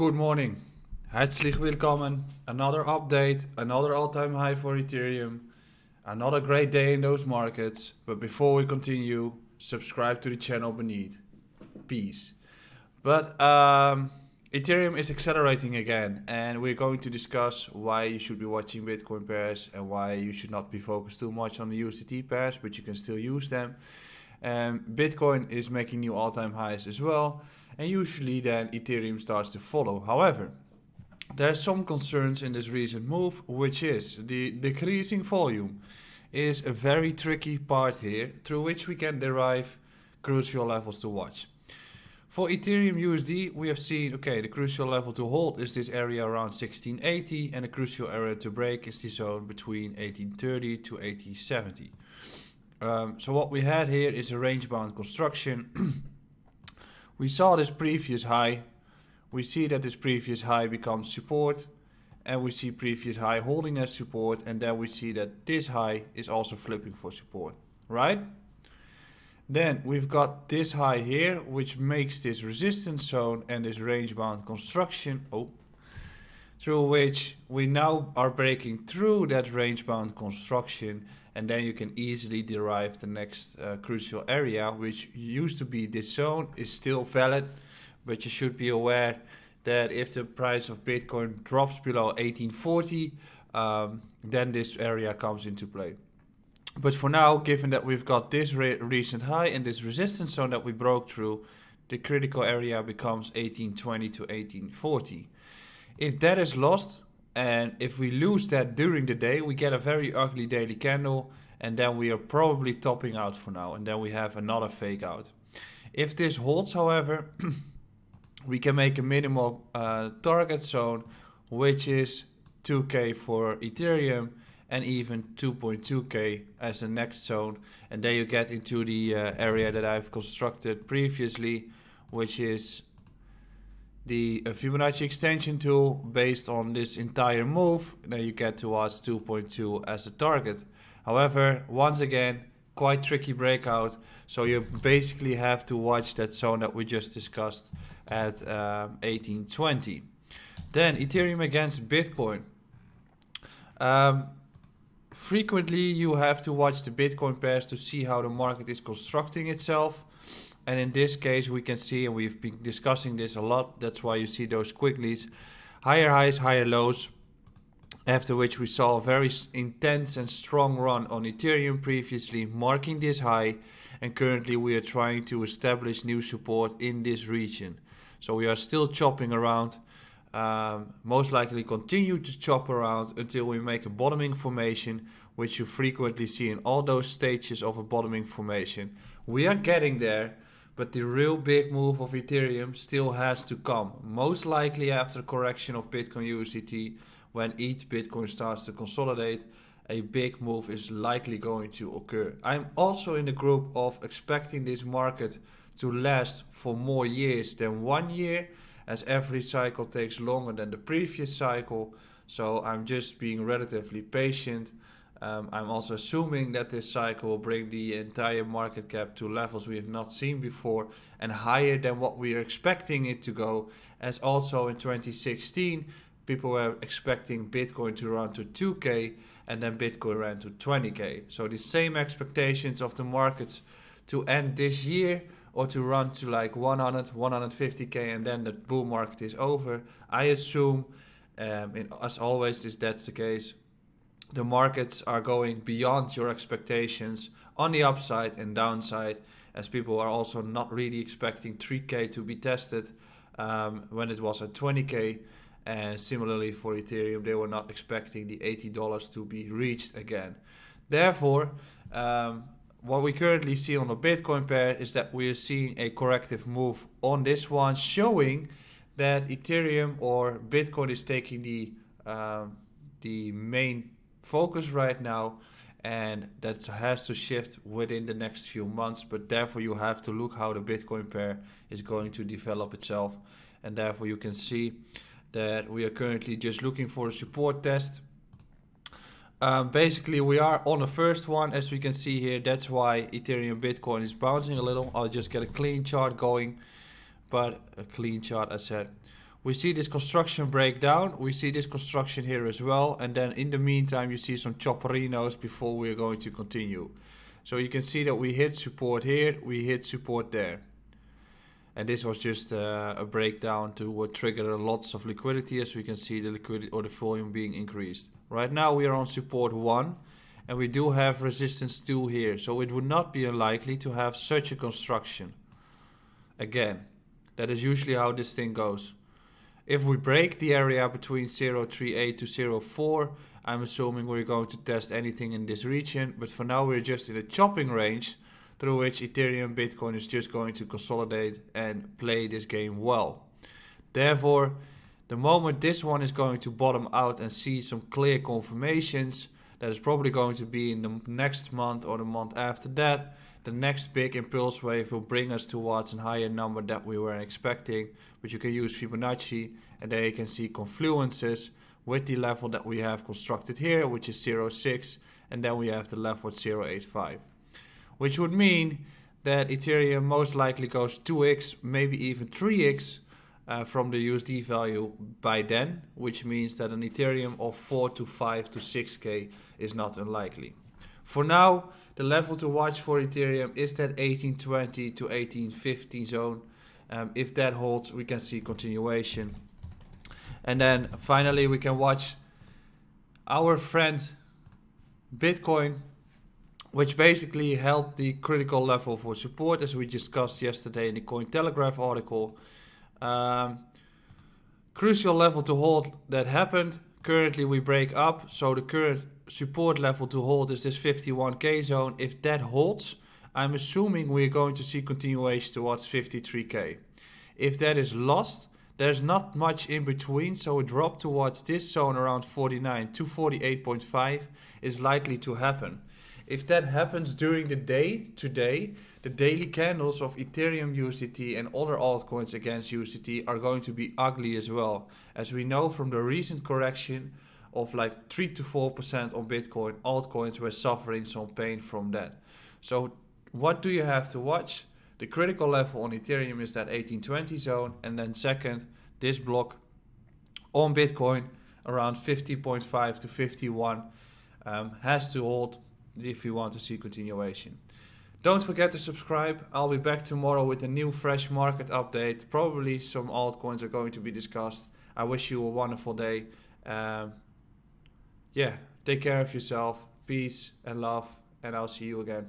Good morning. Herzlich willkommen. Another update, another all-time high for Ethereum. Another great day in those markets. But before we continue, subscribe to the channel beneath. Peace. But Ethereum is accelerating again, and we're going to discuss why you should be watching Bitcoin pairs and why you should not be focused too much on the USDT pairs, but you can still use them. Bitcoin is making new all-time highs as well, and usually then Ethereum starts to follow. However, there's some concerns in this recent move, which is the decreasing volume is a very tricky part here through which we can derive crucial levels to watch. For Ethereum USD, we have seen, okay, the crucial level to hold is this area around 1680, and the crucial area to break is the zone between 1830 to 1870. So what we had here is a range-bound construction. We saw this previous high. We see that this previous high becomes support, and we see previous high holding as support, and then we see that this high is also flipping for support, right? Then we've got this high here, which makes this resistance zone and this range-bound construction, through which we now are breaking through that range-bound construction, and then you can easily derive the next crucial area, which used to be this zone, is still valid, but you should be aware that if the price of Bitcoin drops below 1840, then this area comes into play. But for now, given that we've got this recent high and this resistance zone that we broke through, the critical area becomes 1820 to 1840. If that is lost, and if we lose that during the day, we get a very ugly daily candle, and then we are probably topping out for now, and then we have another fake out. If this holds, however, we can make a minimal target zone, which is 2K for Ethereum, and even 2.2K as the next zone, and then you get into the area that I've constructed previously, which is the Fibonacci extension tool based on this entire move. Then you get towards 2.2 as a target. However, once again, quite tricky breakout, so you basically have to watch that zone that we just discussed at 1820. Then Ethereum against Bitcoin. Frequently you have to watch the Bitcoin pairs to see how the market is constructing itself. And in this case we can see, and we've been discussing this a lot, that's why you see those quicklys, higher highs, higher lows, after which we saw a very intense and strong run on Ethereum previously, marking this high, and currently we are trying to establish new support in this region. So we are still chopping around, most likely continue to chop around until we make a bottoming formation, which you frequently see in all those stages of a bottoming formation. We are getting there, but the real big move of Ethereum still has to come, most likely after correction of Bitcoin USDT. When each Bitcoin starts to consolidate, a big move is likely going to occur. I'm also in the group of expecting this market to last for more years than 1 year, as every cycle takes longer than the previous cycle. So I'm just being relatively patient. I'm also assuming that this cycle will bring the entire market cap to levels we have not seen before and higher than what we are expecting it to go, as also in 2016 people were expecting Bitcoin to run to 2K and then Bitcoin ran to 20K. So the same expectations of the markets to end this year or to run to like 100, 150K and then the bull market is over. I assume, as always, that's the case. The markets are going beyond your expectations on the upside and downside, as people are also not really expecting 3K to be tested when it was at 20K. And similarly for Ethereum, they were not expecting the $80 to be reached again. Therefore, what we currently see on the Bitcoin pair is that we are seeing a corrective move on this one, showing that Ethereum or Bitcoin is taking the main focus right now, and that has to shift within the next few months. But therefore you have to look how the Bitcoin pair is going to develop itself, and therefore you can see that we are currently just looking for a support test. Basically we are on the first one, as we can see here. That's why Ethereum Bitcoin is bouncing a little. I'll just get a clean chart going, but a clean chart, I said. We see this construction breakdown. We see this construction here as well. And then in the meantime, you see some chopperinos before we're going to continue. So you can see that we hit support here. We hit support there. And this was just a breakdown to trigger lots of liquidity, as we can see the liquidity or the volume being increased. Right now we are on support 1 and we do have resistance 2 here. So it would not be unlikely to have such a construction. Again, that is usually how this thing goes. If we break the area between 0.38 to 0.4, I'm assuming we're going to test anything in this region. But for now we're just in a chopping range through which Ethereum Bitcoin is just going to consolidate and play this game well. Therefore, the moment this one is going to bottom out and see some clear confirmations, that is probably going to be in the next month or the month after that, the next big impulse wave will bring us towards a higher number that we were expecting, but you can use Fibonacci and there you can see confluences with the level that we have constructed here, which is 0.6, and then we have the level at 0.85. Which would mean that Ethereum most likely goes 2x, maybe even 3x from the USD value by then, which means that an Ethereum of 4 to 5 to 6k is not unlikely. For now, the level to watch for Ethereum is that 1820 to 1850 zone. If that holds, we can see continuation. And then finally, we can watch our friend Bitcoin, which basically held the critical level for support, as we discussed yesterday in the Cointelegraph article. Crucial level to hold that happened. Currently we break up, so the current support level to hold is this 51k zone. If that holds, I'm assuming we're going to see continuation towards 53k. If that is lost, there's not much in between, so a drop towards this zone around 49 to 48.5 is likely to happen. If that happens during the day, today, the daily candles of Ethereum USDT and other altcoins against USDT are going to be ugly as well. As we know from the recent correction of like 3 to 4% on Bitcoin, altcoins were suffering some pain from that. So what do you have to watch? The critical level on Ethereum is that 1820 zone, and then second, this block on Bitcoin around 50.5 to 51 has to hold if you want to see continuation. Don't forget to subscribe. I'll be back tomorrow with a new fresh market update. Probably some altcoins are going to be discussed. I wish you a wonderful day. Take care of yourself. Peace and love, and I'll see you again.